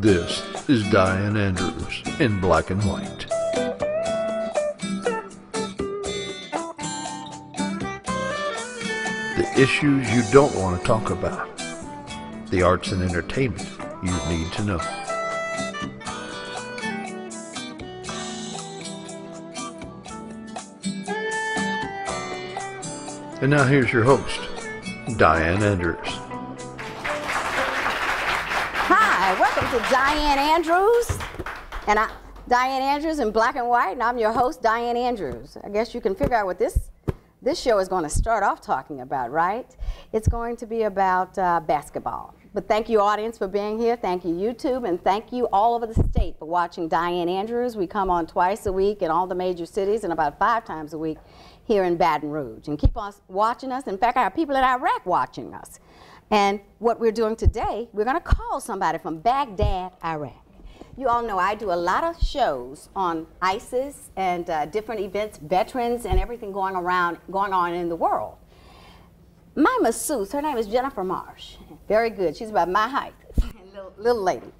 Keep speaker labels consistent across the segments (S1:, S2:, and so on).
S1: This is Dianne Andrews in Black and White. The issues you don't want to talk about. The arts and entertainment you need to know. And now here's your host, Dianne Andrews.
S2: Hi, welcome to Dianne Andrews. And Dianne Andrews in Black and White, and I'm your host, Dianne Andrews. I guess you can figure out what this show is going to start off talking about, right? It's going to be about basketball. But thank you, audience, for being here. Thank you, YouTube, and thank you all over the state for watching Dianne Andrews. We come on twice a week in all the major cities and about 5 times a week here in Baton Rouge. And keep on watching us. In fact, I have people in Iraq watching us. And what we're doing today, we're going to call somebody from Baghdad, Iraq. You all know I do a lot of shows on ISIS and different events, veterans, and everything going on in the world. My masseuse, her name is Jennifer Marsh. Very good. She's about my height, little lady.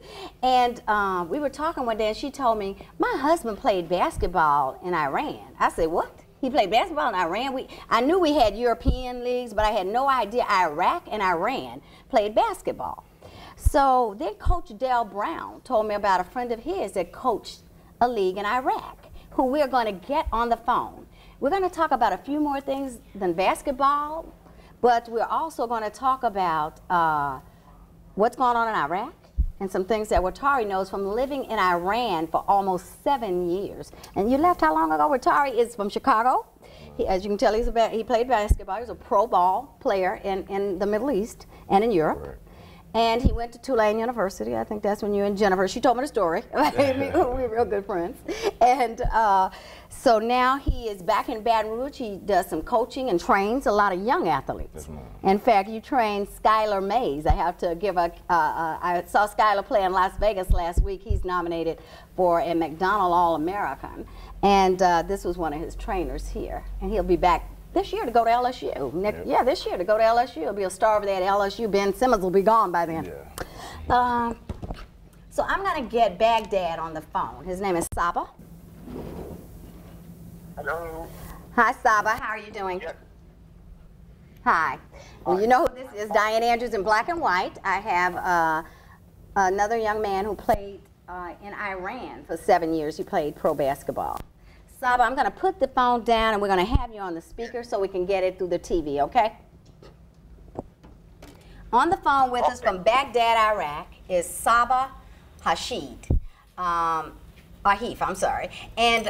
S2: And we were talking one day, and she told me, my husband played basketball in Iran. I said, what? He played basketball in Iran? I knew we had European leagues, but I had no idea Iraq and Iran played basketball. So then Coach Dale Brown told me about a friend of his that coached a league in Iraq, who we're going to get on the phone. We're going to talk about a few more things than basketball, but we're also going to talk about what's going on in Iraq and some things that Walteri knows from living in Iran for almost 7 years. And you left how long ago? Walteri is from Chicago. As you can tell, he played basketball. He was a pro ball player in the Middle East and in Europe. Right. And he went to Tulane University. I think that's when you and Jennifer, she told me the story. We were real good friends. And so now he is back in Baton Rouge. He does some coaching and trains a lot of young athletes. In fact, you trained Skylar Mays. I have to give I saw Skylar play in Las Vegas last week. He's nominated for a McDonald All-American. And this was one of his trainers here. And he'll be back this year to go to LSU. Yeah, this year to go to LSU. He'll be a star over there at LSU. Ben Simmons will be gone by then. Yeah. So I'm going to get Baghdad on the phone. His name is Sabah.
S3: Hello.
S2: Hi, Sabah. How are you doing?
S3: Yes.
S2: Hi. Well, you know who this is, Dianne Andrews in Black and White. I have another young man who played in Iran for 7 years. He played pro basketball. Sabah, I'm going to put the phone down, and we're going to have you on the speaker so we can get it through the TV, okay? On the phone with us from Baghdad, Iraq, is Sabah Aldihaif, I'm sorry. And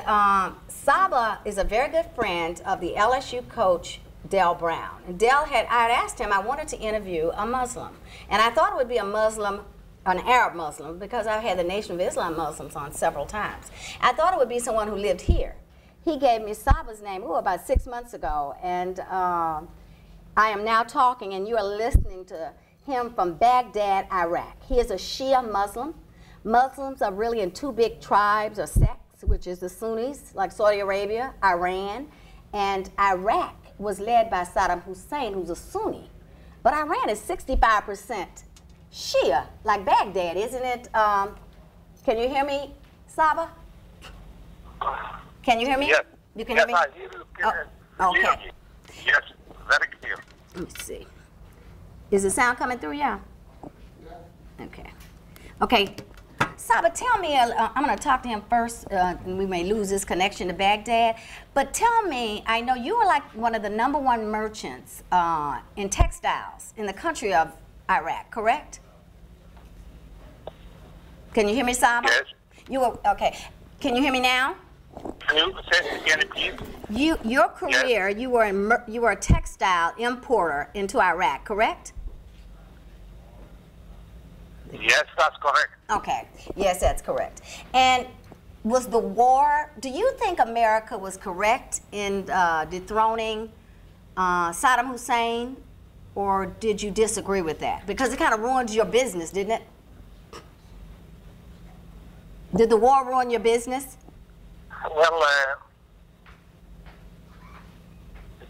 S2: Sabah is a very good friend of the LSU coach, Dale Brown. And Dale I had asked him, I wanted to interview a Muslim. And I thought it would be a Muslim, an Arab Muslim, because I've had the Nation of Islam Muslims on several times. I thought it would be someone who lived here. He gave me Sabah's name, about 6 months ago, and I am now talking, and you are listening to him from Baghdad, Iraq. He is a Shia Muslim. Muslims are really in 2 big tribes or sects, which is the Sunnis, like Saudi Arabia, Iran, and Iraq was led by Saddam Hussein, who's a Sunni. But Iran is 65% Shia, like Baghdad, isn't it? Can you hear me, Sabah? Can you hear me?
S3: Yes.
S2: You can hear me?
S3: I hear you.
S2: Okay.
S3: Yes, very clear.
S2: Let me see. Is the sound coming through? Yeah. Okay. Okay. Sabah, tell me, I'm going to talk to him first, and we may lose this connection to Baghdad, but tell me, I know you are like one of the #1 merchants in textiles in the country of Iraq, correct? Can you hear me, Sabah?
S3: Yes.
S2: You were, okay. Can you hear me now?
S3: Can you say it again, please?
S2: Your career, yes. you were a textile importer into Iraq, correct?
S3: Yes, that's correct.
S2: Okay. Yes, that's correct. And was the war, do you think America was correct in dethroning Saddam Hussein, or did you disagree with that? Because it kind of ruined your business, didn't it? Did the war ruin your business?
S3: Well,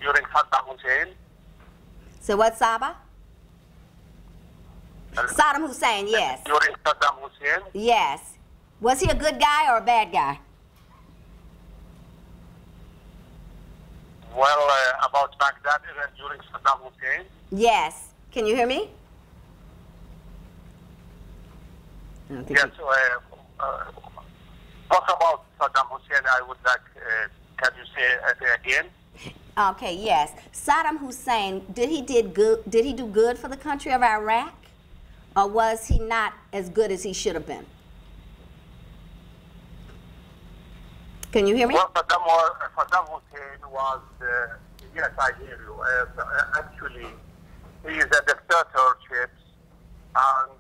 S3: during Saddam Hussein.
S2: So what, Sabah? Saddam Hussein, yes.
S3: During Saddam Hussein?
S2: Yes. Was he a good guy or a bad guy?
S3: Well, about Baghdad during Saddam Hussein?
S2: Yes. Can you hear me?
S3: Yes. Talk about Saddam Hussein, I would like, can you say it again?
S2: Okay, yes. Saddam Hussein, did he do good for the country of Iraq? Or was he not as good as he should have been? Can you hear me?
S3: Well, Saddam Hussein was, yes, I hear you. Actually, he is a dictatorship, and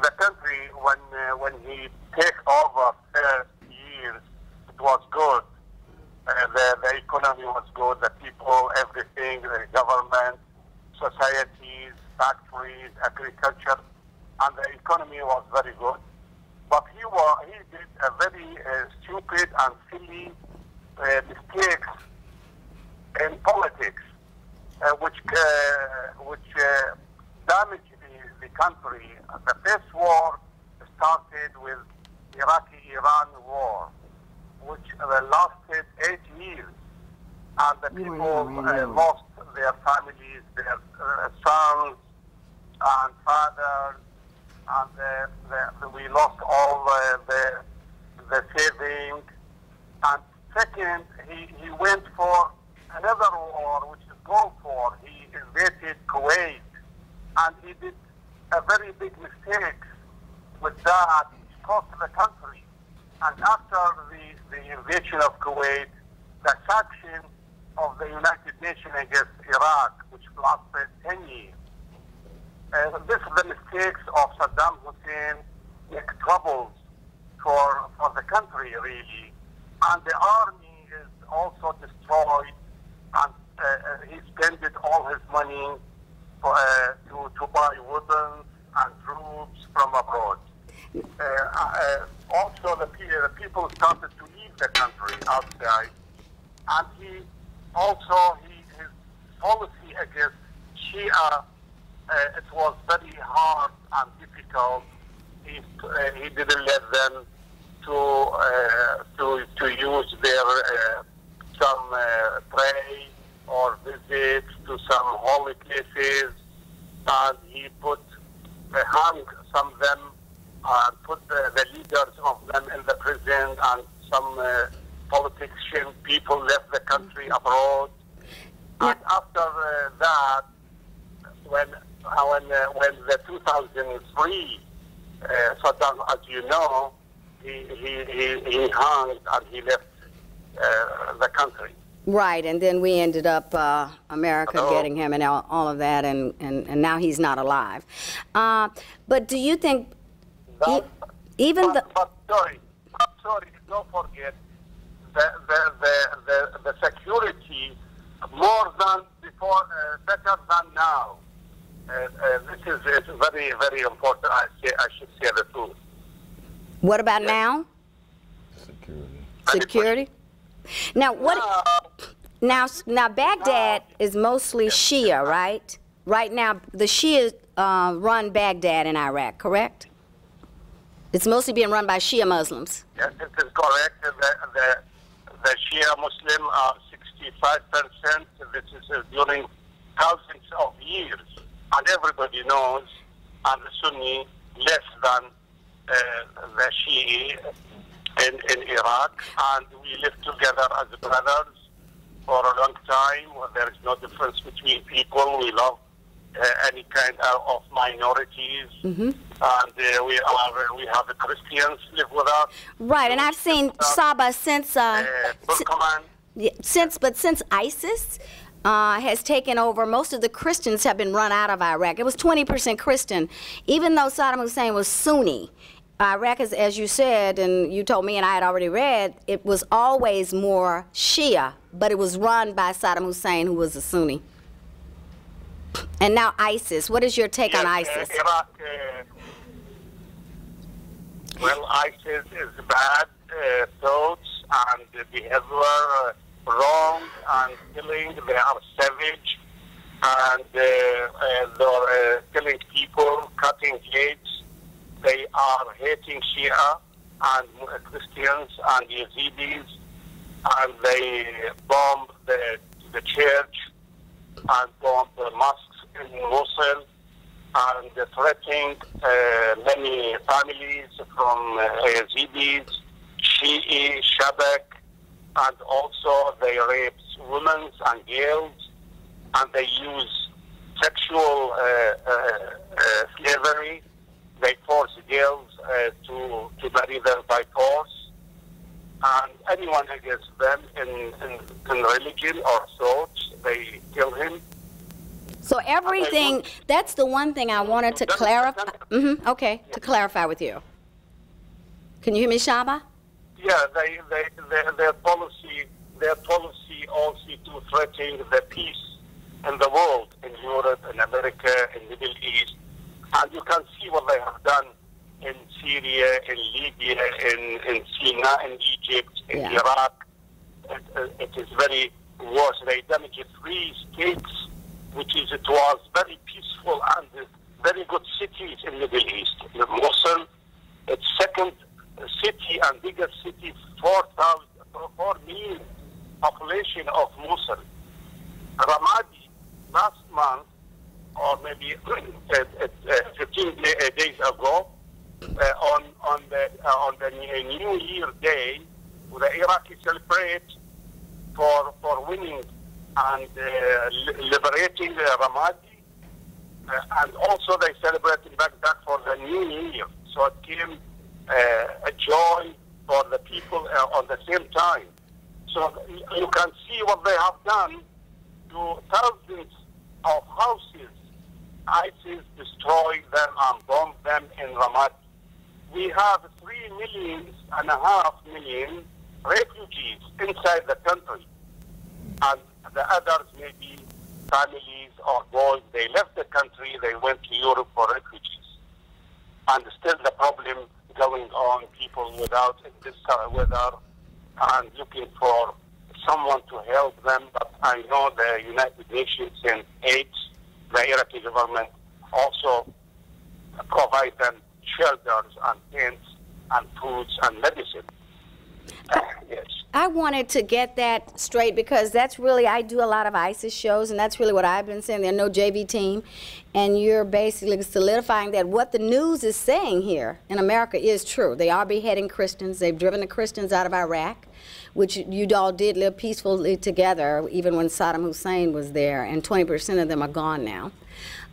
S3: the country, when he took over 30 years, it was good. The economy was good, the people, everything, the government, societies, factories, agriculture, and the economy was very good. But he did a very stupid and silly mistakes in politics, which damaged the country. The first war started with Iraqi-Iran war, which lasted 8 years, and the people lost their families, their sons and fathers, and we lost all the saving. And second, he went for another war, which is Gulf War. He invaded Kuwait, and he did a very big mistake with that, which cost the country. And after the invasion of Kuwait, the sanction of the United Nations against Iraq, which lasted 10 years. This is the mistakes of Saddam Hussein, make troubles for the country, really. And the army is also destroyed, and he spent all his money to buy weapons and troops from abroad. Also, the people started to leave the country outside, and his policy against Shia, it was very hard and difficult. He didn't let them to use their some pray or visit to some holy places, and he hung some of them and put the leaders of them in the prison, and some politician people left the country abroad. And after that, when the 2003 Saddam, as you know, he hung and he left the country.
S2: Right, and then we ended up America getting him and all of that, and now he's not alive. But do you think
S3: Sorry, don't forget the security more than before, better than now. This is very, very important. I should say the truth.
S2: What about now? Security. Now what? Now Baghdad is mostly Shia, right? Right now, the Shia run Baghdad in Iraq, correct? It's mostly being run by Shia Muslims.
S3: Yes, it is correct. The Shia Muslim are 65%. This is during thousands of years, and everybody knows, and the Sunni less than the Shia in Iraq, and we live together as brothers for a long time. There is no difference between people. We love any kind of minorities, and we have the Christians live with us.
S2: Right, and I've seen Sabah since ISIS has taken over, most of the Christians have been run out of Iraq. It was 20% Christian, even though Saddam Hussein was Sunni. Iraq, as you said, and you told me and I had already read, it was always more Shia, but it was run by Saddam Hussein, who was a Sunni. And now ISIS. What is your take on ISIS?
S3: Iraq, well, ISIS is bad thoughts and behavior, wrong and killing. They are savage, and they're killing people, cutting heads. They are hating Shia and Christians and Yazidis, and they bomb the church and bomb the mosques in Mosul, and threatening many families from Yazidis, Shi'i, Shabak, and also they rape women and girls, and they use sexual slavery. They force girls to marry them by force, and anyone against them in religion or thought, they kill him.
S2: So everything, that's the one thing I wanted to clarify. Okay, to clarify with you. Can you hear me, Shaba?
S3: Yeah, their policy also to threaten the peace in the world, in Europe, in America, in the Middle East. And you can see what they have done in Syria, in Libya, in Sinai, in Egypt, in Iraq. It is very worse. They damaged 3 states, it was very peaceful and very good cities in the Middle East. Mosul, its second city and biggest city, 4 million population of Mosul. Ramadi last month, or maybe 15 days ago, on the New Year Day, the Iraqis celebrate for winning and liberating Ramadi, and also they celebrate in Baghdad for the New Year. So it came a joy for the people on the same time. So you can see what they have done to thousands of houses. ISIS destroyed them and bombed them in Ramadi. We have 3.5 million refugees inside the country, and the others, maybe families or boys, they left the country, they went to Europe for refugees. And still the problem going on, people without this weather and looking for someone to help them. But I know the United Nations sent aid. The Iraqi government also provide them shelters and tents and foods and medicine. Yes.
S2: I wanted to get that straight because that's really, I do a lot of ISIS shows, and that's really what I've been saying. There's no JV team, and you're basically solidifying that what the news is saying here in America is true. They are beheading Christians. They've driven the Christians out of Iraq, which you all did live peacefully together even when Saddam Hussein was there, and 20% of them are gone now.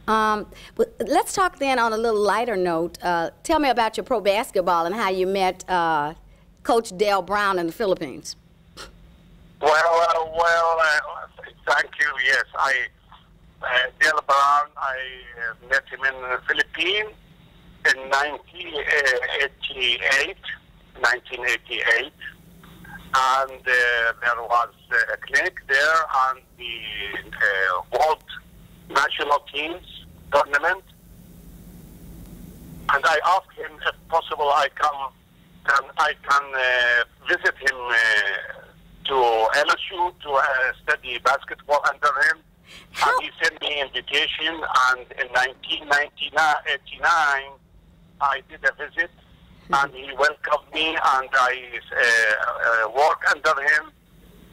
S2: But let's talk then on a little lighter note. Tell me about your pro basketball and how you met Coach Dale Brown in the Philippines.
S3: Well, thank you. Yes, Dale Brown, I met him in the Philippines in 1988, and there was a clinic there on the World National Teams tournament, and I asked him if possible I can visit him to LSU to study basketball under him. And he sent me an invitation, and in 1989 I did a visit, and he welcomed me, and I worked under him,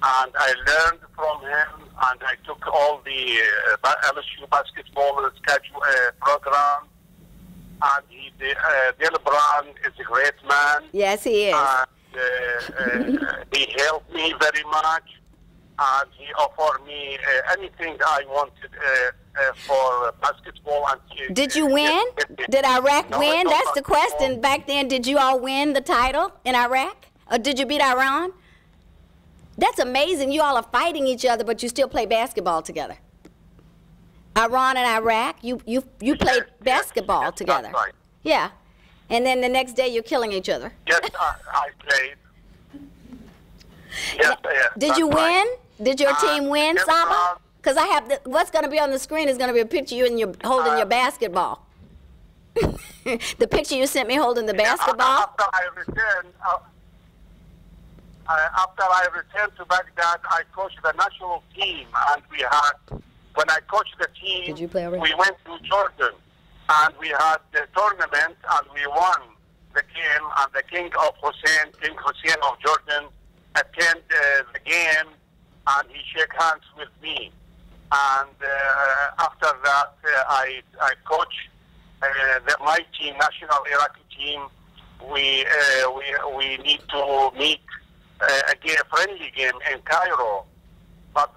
S3: and I learned from him, and I took all the LSU basketball schedule program. And Dale Brown is a great man.
S2: Yes, he is.
S3: And he helped me very much, and he offered me anything I wanted for basketball. And
S2: did you win? Did Iraq win? That's the question. Back then, did you all win the title in Iraq? Or did you beat Iran? That's amazing. You all are fighting each other, but you still play basketball together. Iran and Iraq, you played basketball together.
S3: That's right.
S2: Yeah. And then the next day you're killing each other.
S3: Yes, I played. Yes,
S2: did you win? Right. Did your team win, Sabah? Because I have what's going to be on the screen is going to be a picture of you and holding your basketball. The picture you sent me holding the basketball.
S3: After I returned to Baghdad, I coached the national team, and we had when I coached the team,
S2: Did you play already?
S3: we went to Jordan, and we had the tournament, and we won the game, and the King Hussein of Jordan, attended the game, and he shook hands with me. And after that, I coached my team, national Iraqi team. We need to meet a friendly game in Cairo, but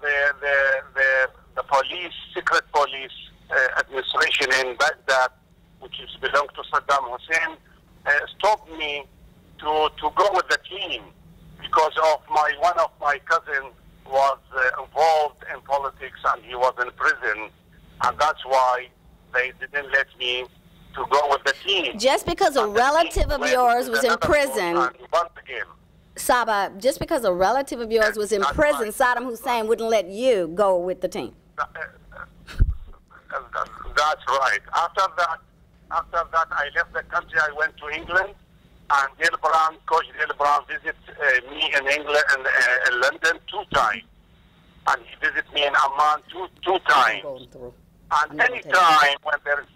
S3: the police, secret police administration in Baghdad, which is belong to Saddam Hussein, stopped me to go with the team because of one of my cousins was involved in politics and he was in prison, and that's why they didn't let me to go with the team.
S2: Just because a relative of yours was in prison, Sabah, just because a relative of yours was in prison, Saddam Hussein wouldn't let you go with the team.
S3: That's right. After that, I left the country. I went to England, and Coach Dale Brown visited me in England and in London 2 times, and he visited me in Amman two times. And any time when there is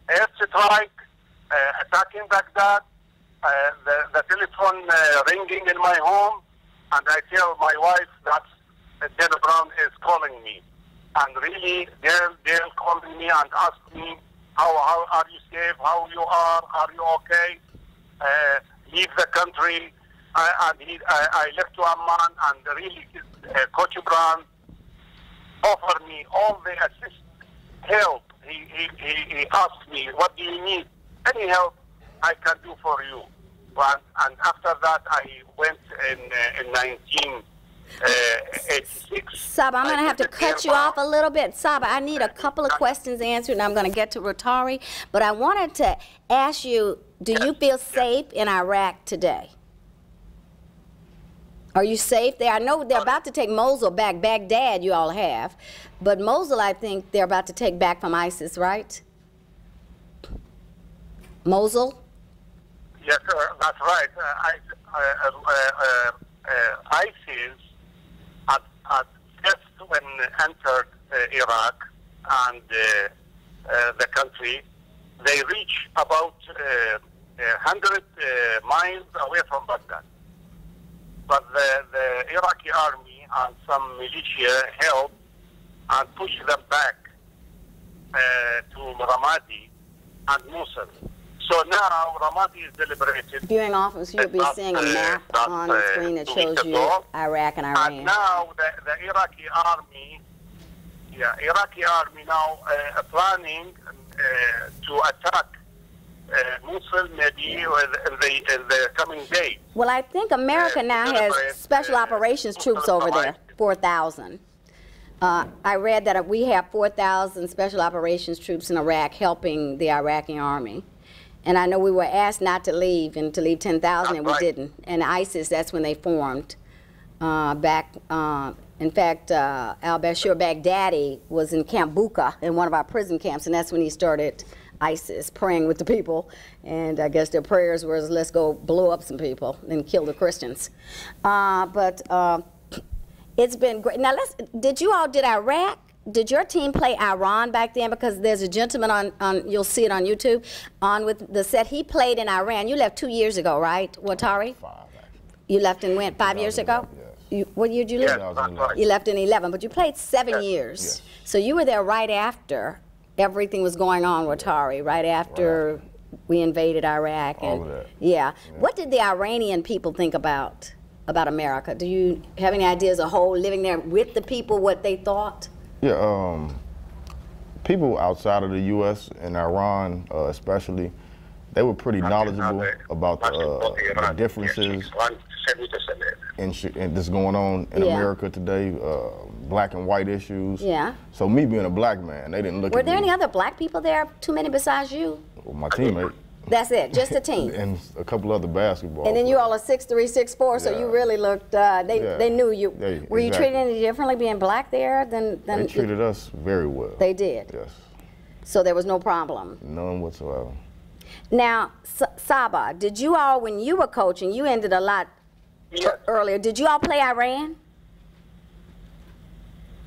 S3: airstrike attacking Baghdad, the telephone ringing in my home, and I tell my wife that Dale Brown is calling me. And really, they're calling me and ask me, how are you safe? How you are you okay? Leave the country. I left to Amman, and really, Coach Brown offered me all the help. He asked me, what do you need? Any help I can do for you. And after that, I went in 1986.
S2: Sabah, I'm going to have to cut you off a little bit. Sabah, I need a couple of questions answered, and I'm going to get to Rotary. But I wanted to ask you, do you feel safe in Iraq today? Are you safe there? I know they're about to take Mosul back. Baghdad you all have. But Mosul, I think they're about to take back from ISIS, right? Mosul?
S3: Yes, that's right. ISIS at first when entered Iraq and the country, they reach about 100 miles away from Baghdad. But the Iraqi army and some militia helped and pushed them back to Ramadi and Mosul. So now Ramadi is deliberated.
S2: Viewing office, you'll be seeing a map on the screen that shows you Iraq and Iran.
S3: And now the Iraqi army now planning to attack Mosul maybe in the coming days.
S2: Well, I think America now has special operations troops over there, 4,000. I read that we have 4,000 special operations troops in Iraq helping the Iraqi army. And I know we were asked not to leave and to leave 10,000, and we didn't. And ISIS, that's when they formed back. In fact, al-Bashir Baghdadi was in Camp Buka in one of our prison camps, and that's when he started ISIS, praying with the people. And I guess their prayers was, let's go blow up some people and kill the Christians. It's been great. Now, did your team play Iran back then? Because there's a gentleman on you'll see it on YouTube, on with the set. He played in Iran. You left 2 years ago, right, Walteri?
S4: 5, actually.
S2: You left and went 5 years ago?
S4: Yes.
S2: What year did you leave?
S3: Yes,
S2: You left in 11, but you played 7 years.
S4: Yes.
S2: So you were there right after everything was going on, Walteri, right after we invaded Iraq.
S4: All of that.
S2: Yeah. What did the Iranian people think about America? Do you have any idea as a whole, living there with the people, what they thought?
S4: Yeah, people outside of the U.S. and Iran especially, they were pretty knowledgeable about the differences and that's going on in America today, black and white issues.
S2: Yeah.
S4: So me being a black man, they didn't look at me.
S2: Were there any other black people there, too many besides you?
S4: Well, my teammate.
S2: That's it, just a team.
S4: And a couple other basketball.
S2: And then you all are 6'3", 6'4", so you really looked, they knew you. Were you treated any differently being black there than
S4: They treated us very well.
S2: They did?
S4: Yes.
S2: So there was no problem?
S4: None whatsoever.
S2: Now, Sabah, did you all, when you were coaching, you ended a lot earlier, did you all play Iran?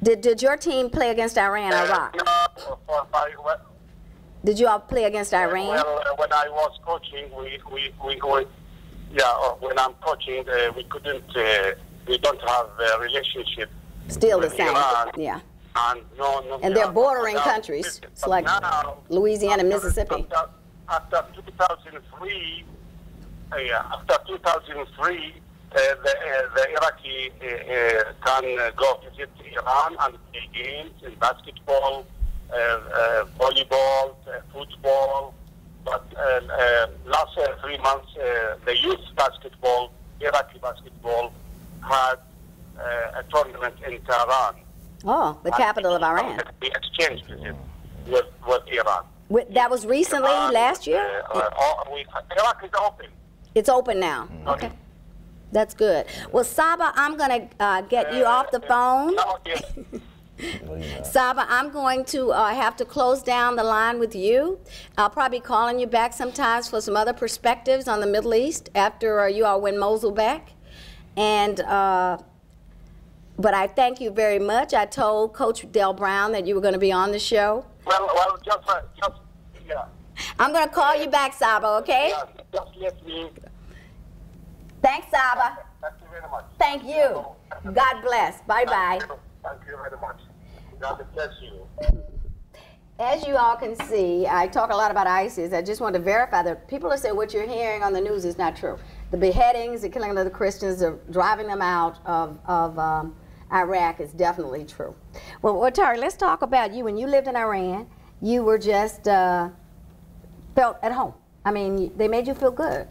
S2: Did your team play against Iran or Iraq? Did you all play against Iran?
S3: Well, when I was coaching, when I'm coaching, we don't have a relationship.
S2: Still the
S3: with
S2: same,
S3: Iran.
S2: yeah.
S3: And
S2: and they're bordering countries. It's like
S3: now,
S2: Louisiana, Mississippi.
S3: After 2003, the Iraqi can go visit Iran and play games in basketball, volleyball, football. But last 3 months, the youth basketball, Iraqi basketball, had a tournament in Tehran.
S2: Oh, the capital of Iran.
S3: We exchanged with Iran.
S2: That was recently, last year?
S3: Iraq is open.
S2: It's open now. Okay. That's good. Well, Sabah, I'm going to get you off the phone. Sabah, I'm going to have to close down the line with you. I'll probably be calling you back sometimes for some other perspectives on the Middle East after you all win Mosul back. And but I thank you very much. I told Coach Del Brown that you were going to be on the show.
S3: Well, just yeah.
S2: I'm going to call you back, Sabah, okay?
S3: Yeah, just let me.
S2: Thanks, Sabah.
S3: Thank you very much.
S2: Thank you. God bless. Bye-bye.
S3: Thank you very much. God bless you.
S2: As you all can see, I talk a lot about ISIS. I just want to verify that people are saying what you're hearing on the news is not true. The beheadings, the killing of the Christians, the driving them out of Iraq is definitely true. Well, Walteri, let's talk about you. When you lived in Iran, you were just felt at home. I mean, they made you feel good.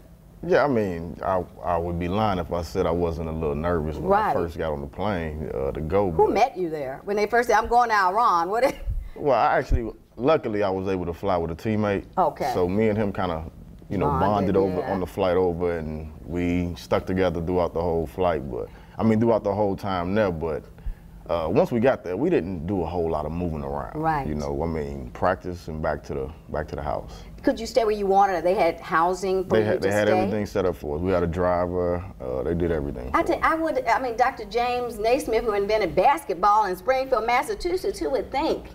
S4: Yeah, I mean, I would be lying if I said I wasn't a little nervous when I first got on the plane to go.
S2: Who met you there? When they first said, I'm going to Iran, what?
S4: Well, luckily I was able to fly with a teammate.
S2: Okay.
S4: So me and him kind of, bonded over on the flight over, and we stuck together throughout the whole flight. But I mean, throughout the whole time there. But once we got there, we didn't do a whole lot of moving around.
S2: Right.
S4: I mean, practice and back to the house.
S2: Could you stay where you wanted? They had housing for you to stay?
S4: They had everything set up for us. We had a driver. They did everything.
S2: I mean, Dr. James Naismith, who invented basketball in Springfield, Massachusetts, who would think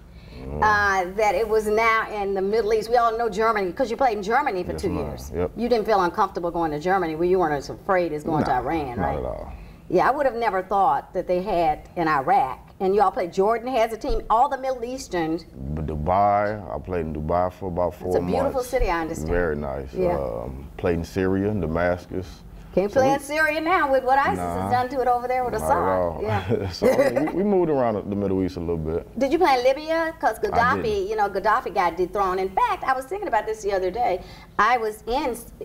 S2: that it was now in the Middle East? We all know Germany, because you played in Germany for 2 years.
S4: Yep.
S2: You didn't feel uncomfortable going to Germany, where you weren't as afraid as going to Iran, right?
S4: Not at all.
S2: Yeah, I would have never thought that they had in Iraq. And you all played, Jordan has a team, all the Middle Easterns.
S4: Dubai, I played in Dubai for about 4 months.
S2: It's a beautiful city, I understand.
S4: Very nice.
S2: Yeah.
S4: Played in Syria, Damascus.
S2: Can't play in Syria now with what ISIS has done to it over there with Assad.
S4: Yeah. So we moved around the Middle East a little bit.
S2: Did you play in Libya? Because Gaddafi, Gaddafi got dethroned. In fact, I was thinking about this the other day. I was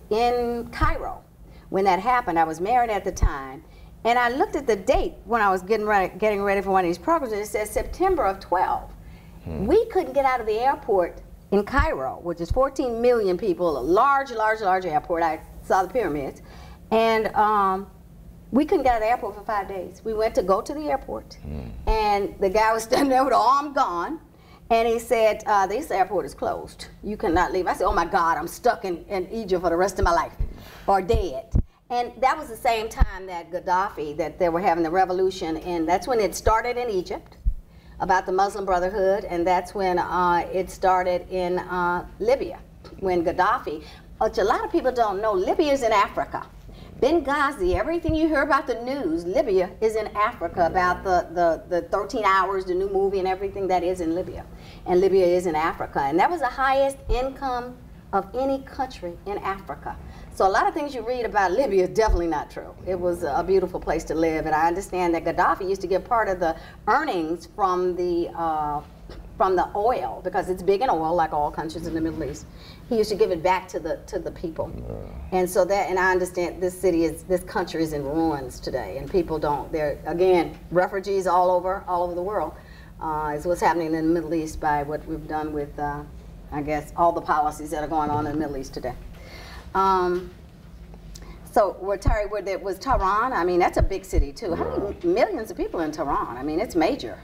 S2: in Cairo when that happened. I was married at the time. And I looked at the date when I was getting ready for one of these programs, and it says September of 12. We couldn't get out of the airport in Cairo, which is 14 million people, a large, large, large airport. I saw the pyramids. And we couldn't get out of the airport for 5 days. We went to go to the airport, and the guy was standing there with the arm gone, and he said, this airport is closed. You cannot leave. I said, oh my God, I'm stuck in Egypt for the rest of my life, or dead. And that was the same time that Gaddafi, that they were having the revolution, and that's when it started in Egypt, about the Muslim Brotherhood, and that's when it started in Libya, when Gaddafi, which a lot of people don't know, Libya is in Africa. Benghazi, everything you hear about the news, Libya is in Africa, about the 13 Hours, the new movie and everything that is in Libya. And Libya is in Africa, and that was the highest income of any country in Africa. So a lot of things you read about Libya is definitely not true. It was a beautiful place to live, and I understand that Gaddafi used to get part of the earnings from the oil, because it's big in oil, like all countries in the Middle East. He used to give it back to the people, and so that. And I understand this country is in ruins today, and people don't. They're again refugees all over the world. Is what's happening in the Middle East by what we've done with, I guess, all the policies that are going on in the Middle East today. So Walteri, was Tehran, I mean, that's a big city too. How many millions of people in Tehran? I mean, it's major.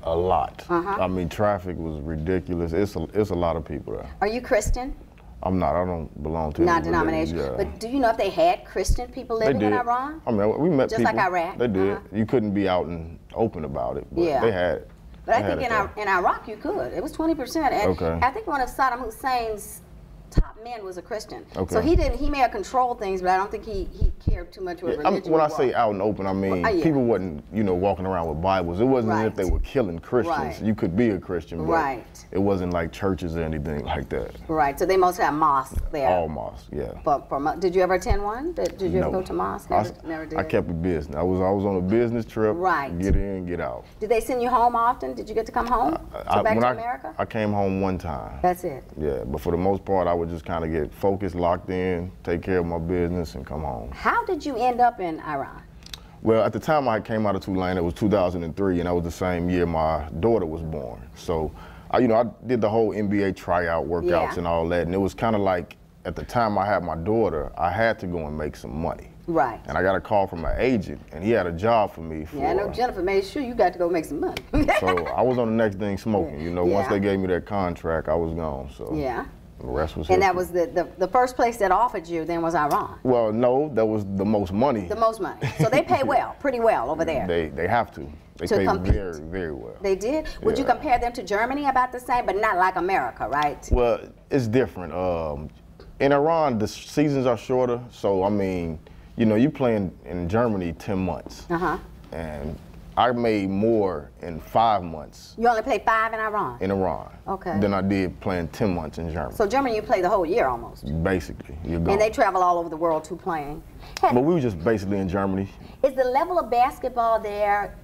S4: A lot. I mean, traffic was ridiculous. It's a lot of people there.
S2: Are you Christian?
S4: I'm not. I don't belong to
S2: not denomination.
S4: Yeah.
S2: But do you know if they had Christian people living in Iran?
S4: I mean, we met
S2: just
S4: people.
S2: Like Iraq.
S4: They did. You couldn't be out and open about it, but they had it.
S2: But I think in Iraq you could. It was 20%. And I think one of Saddam Hussein's top men was a Christian. So he may have controlled things, but I don't think he cared too much what religion
S4: when I say out and open, I mean people wasn't, walking around with Bibles. It wasn't as if they were killing Christians. You could be a Christian, but it wasn't like churches or anything like that.
S2: Right. So they must have mosques there.
S4: All mosques, yeah.
S2: Did you ever attend one? Did you ever go to mosque? Never did.
S4: I kept it business. I was on a business trip.
S2: Right.
S4: Get in, get out.
S2: Did they send you home often? Did you get to come home? Back to America?
S4: I came home one time.
S2: That's it.
S4: Yeah, but for the most part, I would just kind of get focused, locked in, take care of my business, and come home.
S2: How did you end up in Iran?
S4: Well, at the time I came out of Tulane, it was 2003, and that was the same year my daughter was born. So, I did the whole NBA tryout workouts and all that, and it was kind of like, at the time I had my daughter, I had to go and make some money.
S2: Right.
S4: And I got a call from my agent, and he had a job for me.
S2: I know Jennifer made sure you got to go make some money.
S4: So I was on the next thing smoking. Once they gave me that contract, I was gone. So the rest was history.
S2: And that was the first place that offered you then was Iran?
S4: Well, no, that was the most money.
S2: The most money. So they pay well, pretty well over there.
S4: They have to. They pay very, very well.
S2: They did? Would you compare them to Germany about the same, but not like America, right?
S4: Well, it's different. In Iran, the seasons are shorter, so I mean, you playing in Germany 10 months. And I made more in 5 months. You
S2: only played 5 in Iran?
S4: In Iran.
S2: Okay.
S4: Than I did playing 10 months in Germany.
S2: So Germany, you play the whole year almost?
S4: Basically. You're gone.
S2: And they travel all over the world too playing?
S4: But we were just basically in Germany.
S2: Is the level of basketball there,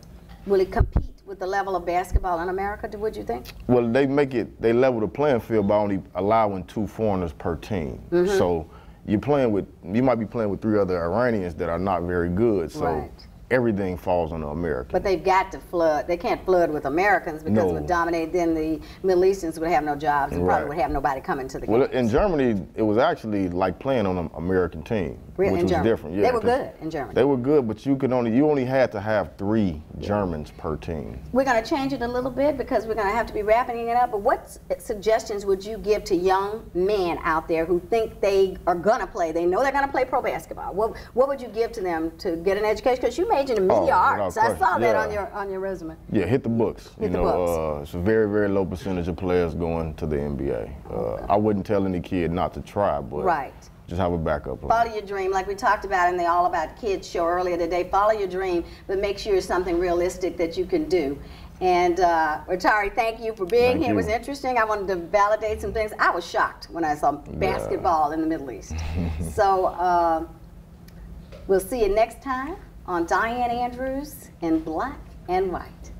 S2: will it compete with the level of basketball in America, would you think?
S4: Well, they level the playing field by only allowing 2 foreigners per team. So you might be playing with 3 other Iranians that are not very good. So everything falls on the Americans.
S2: But they've got to flood. They can't flood with Americans because it would dominate. Then the Middle Easterns would have no jobs and probably would have nobody coming to the game.
S4: Well, in Germany, it was actually like playing on an American team, which was different. Yeah,
S2: they were good in Germany.
S4: They were good, but you only had to have 3 Germans per team.
S2: We're going to change it a little bit because we're going to have to be wrapping it up. But what suggestions would you give to young men out there who think they are going to play? They know they're going to play pro basketball. What would you give to them to get an education? Because you majored in media arts. I saw that on your resume.
S4: Yeah, hit the books.
S2: Hit the books.
S4: It's a very, very low percentage of players going to the NBA. I wouldn't tell any kid not to try, but just have a backup plan.
S2: Follow your dream, like we talked about in the All About Kids show earlier today. Follow your dream, but make sure it's something realistic that you can do. And Walteri, thank you for being here. It was interesting. I wanted to validate some things. I was shocked when I saw basketball in the Middle East. So we'll see you next time on Dianne Andrews in Black and White.